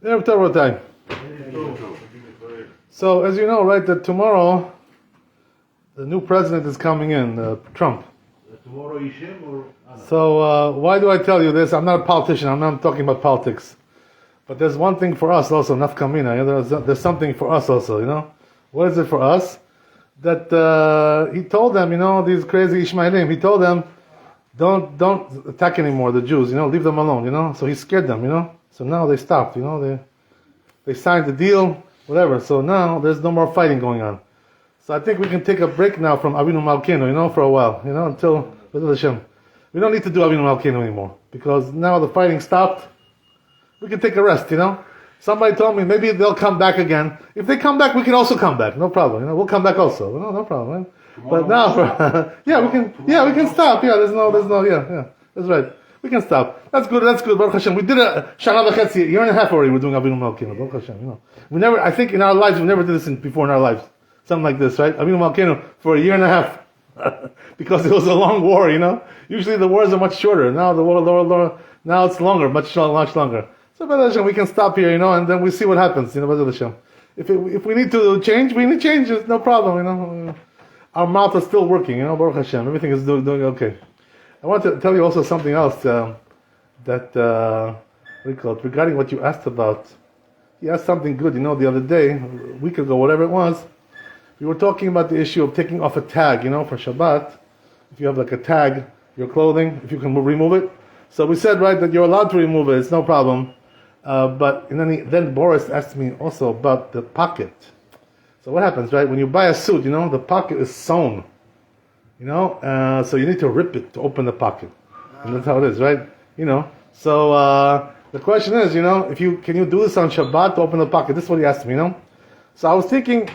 Erev Tov time. So, as you know, right, that tomorrow the new president is coming in, Trump. Tomorrow Yishim or? So, why do I tell you this? I'm not a politician. I'm not talking about politics. But there's one thing for us also, nafkamina. There's something for us also, you know. What is it for us? That he told them, you know, these crazy Ishmaelim, he told them, don't attack anymore the Jews, you know, leave them alone, you know. So he scared them, you know. So now they stopped, you know, they signed the deal, whatever. So now there's no more fighting going on. So I think we can take a break now from Avinu Malkeinu, you know, for a while, you know, until Hashem. We don't need to do Avinu Malkeinu anymore because now the fighting stopped. We can take a rest, you know. Somebody told me maybe they'll come back again. If they come back, we can also come back. No problem, you know. We'll come back also. No problem. Right? But now, we can stop. Yeah, there's no, that's right. We can stop. That's good. Baruch Hashem. We did a Shana V'chetzi, a year and a half already. We're doing Avinu Malkeinu. Baruch Hashem. You know, I think in our lives, we never did this before in our lives. Something like this, right? Avinu Malkeinu for a year and a half. Because it was a long war, you know. Usually the wars are much shorter. Now the war, now it's longer, much longer. So Baruch Hashem, we can stop here, you know, and then we see what happens, you know, Baruch Hashem. If we need to change, we need changes, no problem, you know. Our mouth is still working, you know, Baruch Hashem. Everything is doing okay. I want to tell you also something else regarding what you asked about. You asked something good, you know, the other day, a week ago, whatever it was. We were talking about the issue of taking off a tag, you know, for Shabbat. If you have like a tag, your clothing, if you can remove it. So we said, right, that you're allowed to remove it, it's no problem. But then Boris asked me also about the pocket. So what happens, right? When you buy a suit, you know, the pocket is sewn. You know, so you need to rip it to open the pocket. And that's how it is, right? You know. So the question is, you know, can you do this on Shabbat to open the pocket? This is what he asked me, you know. So I was thinking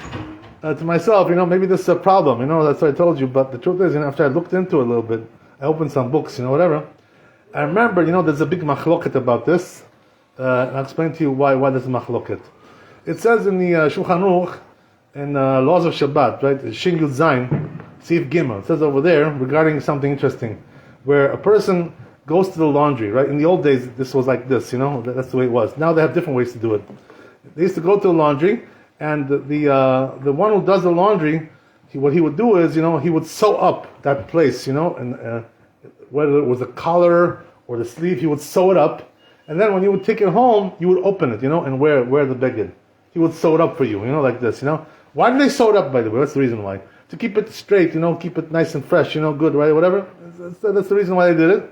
to myself, you know, maybe this is a problem, you know, that's what I told you. But the truth is, you know, after I looked into it a little bit, I opened some books, you know, whatever. I remember, you know, there's a big machloket about this. I'll explain to you why there's a machloket. It says in the Shulchan Aruch, in Laws of Shabbat, right, Shin Yud Zayin, Sif Gimel. It says over there regarding something interesting, where a person goes to the laundry, right? In the old days, this was like this, you know, that's the way it was. Now they have different ways to do it. They used to go to the laundry, and the one who does the laundry, what he would do is, you know, he would sew up that place, you know, and whether it was the collar or the sleeve, he would sew it up, and then when you would take it home, you would open it, you know, and wear the beged. He would sew it up for you, you know, like this, you know. Why did they sew it up, by the way? That's the reason why. To keep it straight, you know, keep it nice and fresh, you know, good, right, whatever. That's the reason why they did it.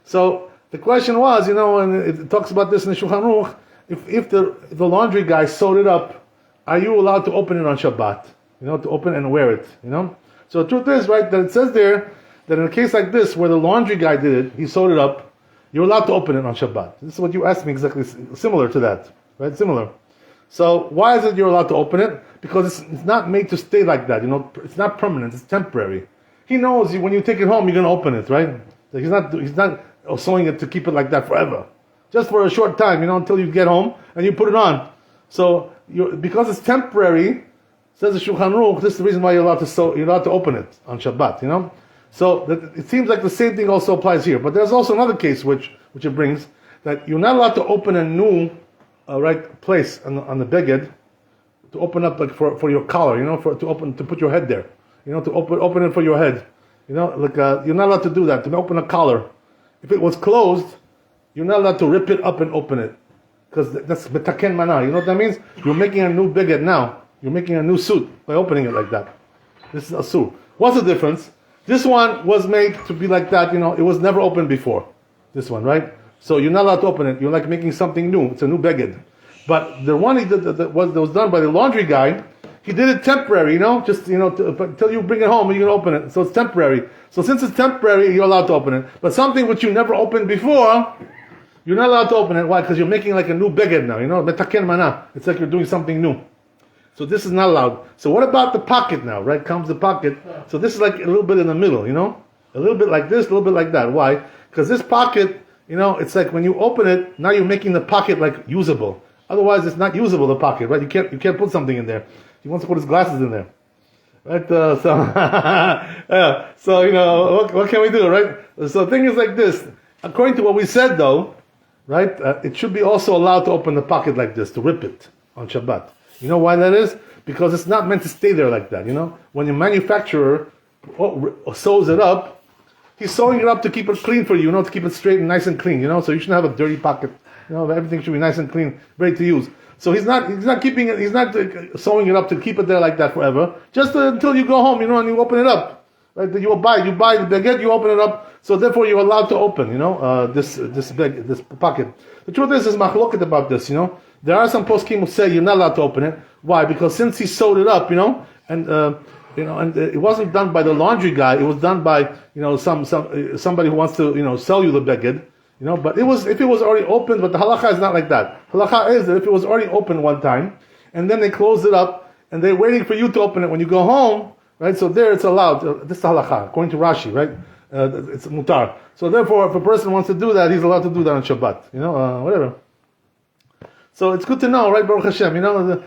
So the question was, you know, and it talks about this in the Shulchan Aruch, if the laundry guy sewed it up, are you allowed to open it on Shabbat? You know, to open and wear it, you know? So the truth is, right, that it says there that in a case like this, where the laundry guy did it, he sewed it up, you're allowed to open it on Shabbat. This is what you asked me, exactly similar to that, right? Similar. So why is it you're allowed to open it? Because it's not made to stay like that, you know. It's not permanent. It's temporary. He knows when you take it home, you're going to open it, right? He's not sewing it to keep it like that forever. Just for a short time, you know, until you get home and you put it on. So because it's temporary, says the Shulchan Aruch, this is the reason why you're allowed to open it on Shabbat, you know. So it seems like the same thing also applies here. But there's also another case which it brings that you're not allowed to open a new right place on the beged, to open up like for your collar, you know, to put your head there, you know, to open it for your head, you know, like you're not allowed to do that, to open a collar. If it was closed, you're not allowed to rip it up and open it, because that's betaken mana. You know what that means? You're making a new beged now. You're making a new suit by opening it like that. This is a suit. What's the difference? This one was made to be like that, you know, it was never opened before. This one, right? So you're not allowed to open it. You're like making something new. It's a new beged. But the one that was done by the laundry guy, he did it temporary, you know, just, you know, until you bring it home and you can open it. So it's temporary. So since it's temporary, you're allowed to open it. But something which you never opened before, you're not allowed to open it. Why? Because you're making like a new beged now, you know, metaken mana. It's like you're doing something new. So this is not allowed. So what about the pocket now, right? Comes the pocket. So this is like a little bit in the middle, you know, a little bit like this, a little bit like that. Why? Because this pocket, you know, it's like when you open it, now you're making the pocket like usable. Otherwise, it's not usable, the pocket, right? You can't put something in there. He wants to put his glasses in there, right? So you know, what can we do, right? So the thing is like this. According to what we said, though, right? It should be also allowed to open the pocket like this, to rip it on Shabbat. You know why that is? Because it's not meant to stay there like that, you know? When your manufacturer sews it up, he's sewing it up to keep it clean for you, you know, to keep it straight and nice and clean, you know? So you shouldn't have a dirty pocket, you know, everything should be nice and clean, ready to use. So he's not keeping it, he's not sewing it up to keep it there like that forever, just until you go home, you know, and you open it up. Right? You buy the baguette, you open it up, so therefore you're allowed to open, you know, this pocket. The truth is machloket about this, you know. There are some poskim who say you're not allowed to open it. Why? Because since he sewed it up, you know, and it wasn't done by the laundry guy. It was done by, you know, somebody who wants to, you know, sell you the baguette, you know. But if it was already opened, but the halacha is not like that. Halacha is that if it was already opened one time, and then they close it up, and they're waiting for you to open it when you go home, right? So there it's allowed. This is halacha, according to Rashi, right? It's mutar. So therefore, if a person wants to do that, he's allowed to do that on Shabbat, you know, whatever. So it's good to know, right, Baruch Hashem, you know,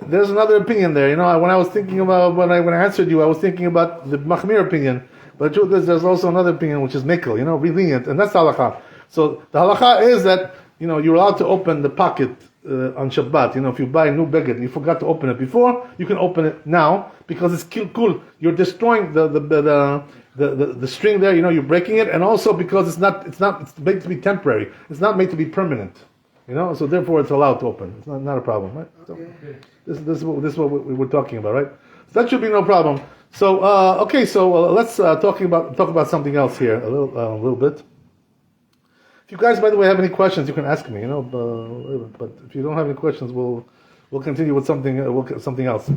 there's another opinion there, you know, when I was thinking about, when I answered you, I was thinking about the Machmir opinion, but the truth is there's also another opinion, which is Mikkel, you know, lenient, and that's halacha. So the halacha is that, you know, you're allowed to open the pocket on Shabbat, you know, if you buy a new baguette and you forgot to open it before, you can open it now, because it's kilkul, you're destroying the string there, you know, you're breaking it, and also because it's made to be temporary, it's not made to be permanent. You know, so therefore it's allowed to open. It's not a problem, right? So this is what we were talking about, right? So that should be no problem. So let's talk about something else here a little bit. If you guys, by the way, have any questions, you can ask me. You know, but if you don't have any questions, we'll continue with something else.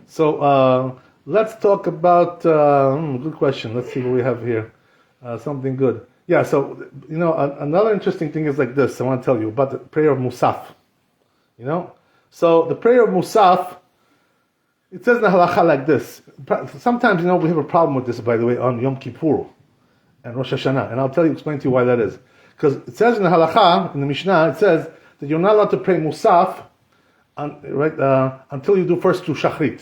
So let's talk about good question. Let's see what we have here. Something good. Yeah, so, you know, another interesting thing is like this. I want to tell you about the prayer of Mussaf. You know? So, the prayer of Mussaf, it says in the halacha like this. Sometimes, you know, we have a problem with this, by the way, on Yom Kippur and Rosh Hashanah. And I'll explain to you why that is. Because it says in the halacha, in the Mishnah, it says that you're not allowed to pray Mussaf until you do first do Shachrit.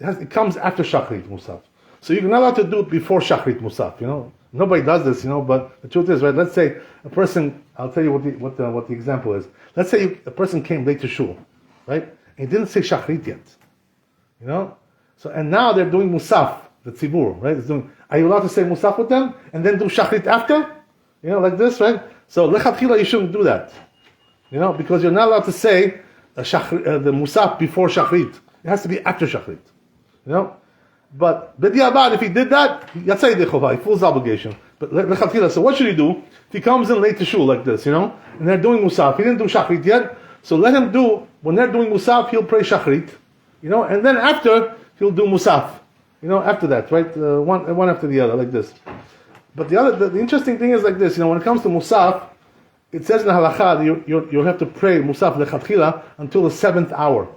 It comes after Shachrit, Mussaf. So you're not allowed to do it before Shachrit Mussaf, you know. Nobody does this, you know, but the truth is, right, let's say a person, I'll tell you what the example is. Let's say a person came late to shul, right, and he didn't say Shachrit yet, you know. So, and now they're doing Mussaf, the tzibur, right, are you allowed to say Mussaf with them, and then do Shachrit after? You know, like this, right? So, lechatchila, you shouldn't do that, you know, because you're not allowed to say the Mussaf before Shachrit. It has to be after Shachrit, you know. But b'diavad, if he did that, yatzei dechovah, he fulfills obligation. But lechatchila, so what should he do? If he comes in late to shul like this, you know, and they're doing Mussaf, he didn't do Shachrit yet, so let him do, when they're doing Mussaf, he'll pray Shachrit, you know, and then after, he'll do Mussaf, you know, after that, right? One after the other, like this. But the interesting thing is like this, you know, when it comes to Mussaf, it says in the halacha that you have to pray Mussaf lechatchila until the 7th hour.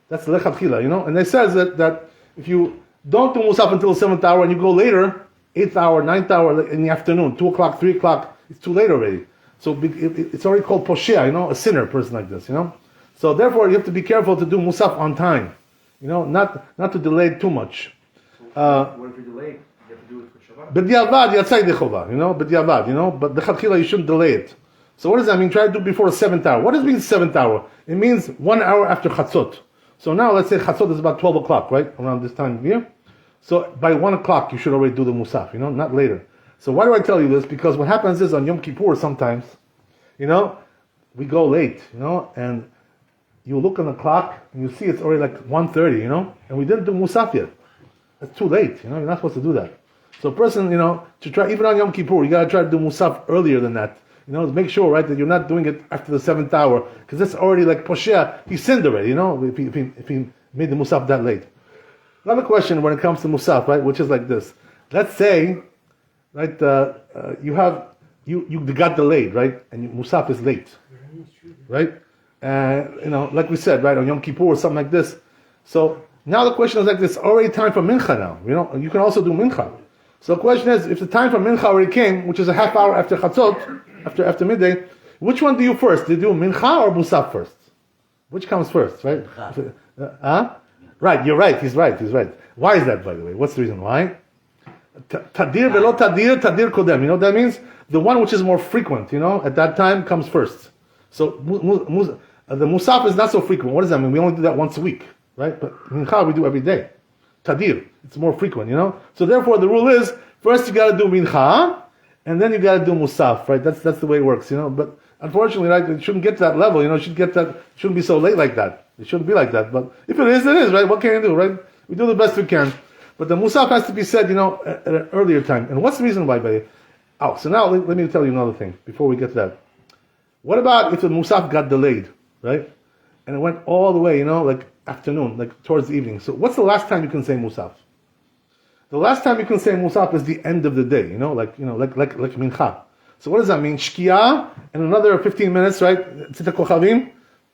That's lechatchila, you know, and it says that if you don't do Mussaf until the 7th hour and you go later, 8th hour, 9th hour in the afternoon, 2 o'clock, 3 o'clock, it's too late already. So it's already called poshea, you know, a sinner, person like this, you know. So therefore you have to be careful to do Mussaf on time, you know, not to delay it too much. What if you delay? You have to do it for Shabbat? B'diavad yatzei dechovah, you know, b'diavad, you know, but lechatchila you shouldn't delay it. So what does that mean? Try to do before the 7th hour. What does it mean 7th hour? It means 1 hour after chatzot. So now let's say chatzot is about 12 o'clock, right? Around this time of year. So by 1 o'clock you should already do the Mussaf, you know, not later. So why do I tell you this? Because what happens is on Yom Kippur sometimes, you know, we go late, you know, and you look on the clock and you see it's already like 1:30, you know, and we didn't do Mussaf yet. That's too late, you know, you're not supposed to do that. So a person, you know, to try, even on Yom Kippur, you gotta try to do Mussaf earlier than that. You know, make sure, right, that you're not doing it after the 7th hour, because that's already like poshea, he sinned already, you know, if he made the Mussaf that late. Another question when it comes to Mussaf, right, which is like this. Let's say, right, you got delayed, right, and Mussaf is late, right? You know, like we said, right, on Yom Kippur or something like this. So now the question is like this, already time for Mincha now, you know, you can also do Mincha. So the question is, if the time for Mincha already came, which is a half hour after Chatzot, after midday, which one do you first? Do you do Mincha or Mussaf first? Which comes first, right? Right, you're right, he's right. Why is that, by the way? What's the reason why? Tadir velo tadir, tadir kodem. You know what that means? The one which is more frequent, you know, at that time comes first. So the Mussaf is not so frequent. What does that mean? We only do that once a week, right? But mincha we do every day. Tadir, it's more frequent, you know. So therefore, the rule is first you got to do mincha, and then you got to do Mussaf, right? That's the way it works, you know. But unfortunately, right, it shouldn't get to that level, you know. It shouldn't be so late like that. It shouldn't be like that. But if it is, it is, right? What can you do, right? We do the best we can. But the Mussaf has to be said, you know, at an earlier time. And what's the reason why, buddy? Oh, so now let me tell you another thing before we get to that. What about if the Mussaf got delayed, right? And it went all the way, you know, like afternoon, like towards the evening. So what's the last time you can say Mussaf? The last time you can say Mussaf is the end of the day, you know, like mincha. So what does that mean? Shkia and another 15 minutes, right? Tzita kochavim.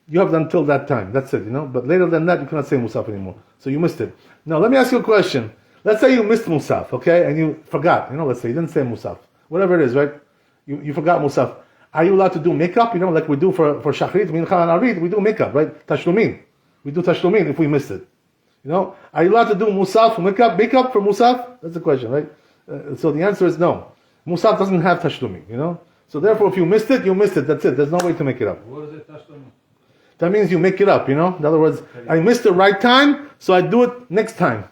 You have until that time. That's it, you know. But later than that, you cannot say Mussaf anymore. So you missed it. Now, let me ask you a question. Let's say you missed Mussaf, okay, and you forgot. You know, let's say you didn't say Mussaf. Whatever it is, right? You forgot Mussaf. Are you allowed to do makeup? You know, like we do for Shachrit, Mincha, and Arid, we do makeup, right? Tashlumin. We do Tashlumin if we missed it. You know, are you allowed to do Mussaf, makeup for Mussaf? That's the question, right? So the answer is no. Mussaf doesn't have Tashlumin, you know? So therefore, if you missed it, you missed it. That's it. There's no way to make it up. What is it, Tashlumin? That means you make it up, you know? In other words, I missed the right time, so I do it next time.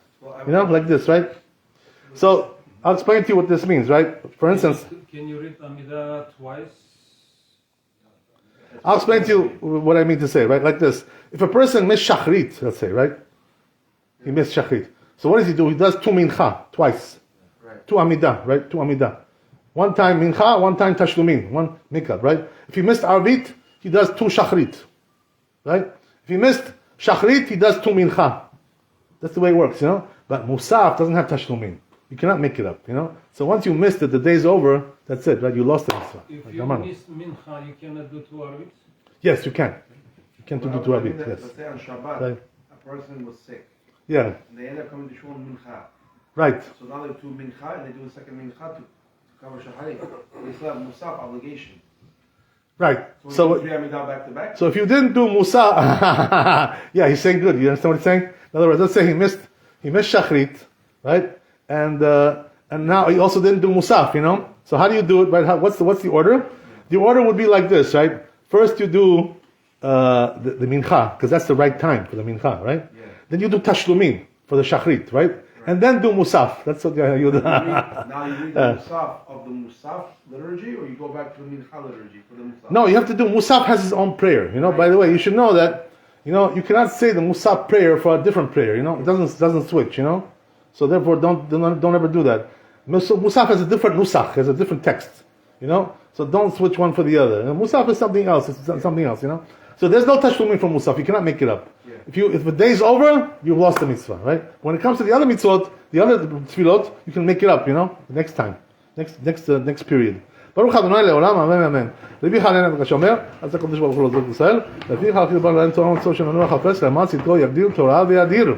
You know, like this, right? So, I'll explain to you what this means, right? For instance... Can you read Amidah twice? I'll explain to you what I mean to say, right? Like this. If a person missed Shachrit, let's say, right? He missed Shachrit. So what does he do? He does two mincha, twice. Right. Two Amidah, right? Two Amidah. One time mincha, one time tashlumin, one makeup, right? If he missed Arvit, he does two Shachrit. Right? If he missed Shachrit, he does two mincha. That's the way it works, you know? But Mussaf doesn't have tashlumin. You cannot make it up, you know? So once you missed it, the day's over, that's it, right? You lost the mitzvah. If Like you Amano. miss Mincha, you cannot do 2 arvits? Yes, you can. You can do two Arvit, yes. Let's say on Shabbat, Right. a person was sick. Yeah, And they end up coming to shul mincha. right. So now they do mincha and they do a second mincha to cover shacharit. They still have Mussaf obligation. Right. So we do 3 Amidah back to back. So if you didn't do Musa, yeah, he's saying good. You understand what he's saying? In other words, let's say he missed Shachrit, right? And now he also didn't do Musaf, you know? So how do you do it, right? What's the order? The order would be like this, right? First you do the mincha, because that's the right time for the mincha, right? Yeah. Then you do tashlumin for the shachrit, right? And then do musaf. That's what you do. Now you read the Mussaf of the Mussaf liturgy, or you go back to the mincha liturgy for the Mussaf? No, you have to do Musaf has his own prayer. You know, by the way, you should know that, you know, you cannot say the Musaf prayer for a different prayer, you know? It doesn't switch, you know? So therefore don't ever do that. Musaf has a different nusach, has a different text, you know? So don't switch one for the other. And Musaf is something else, it's something else, you know? So there's no tashlumin for Musaf, you cannot make it up. Yeah. If the day's over, you've lost the mitzvah, right? When it comes to the other mitzvot, the other tefillot, you can make it up, you know? Next time, next period. ברוך ה' לעולם, אמן אמן. רבי חנן בן השומר, אז הקדוש ברוך הוא לעזור את ישראל, לפי חלקי דבר להם תורה ומצוות שמנוע חפש, למען צדקו יגדיל תורה ויאדיר.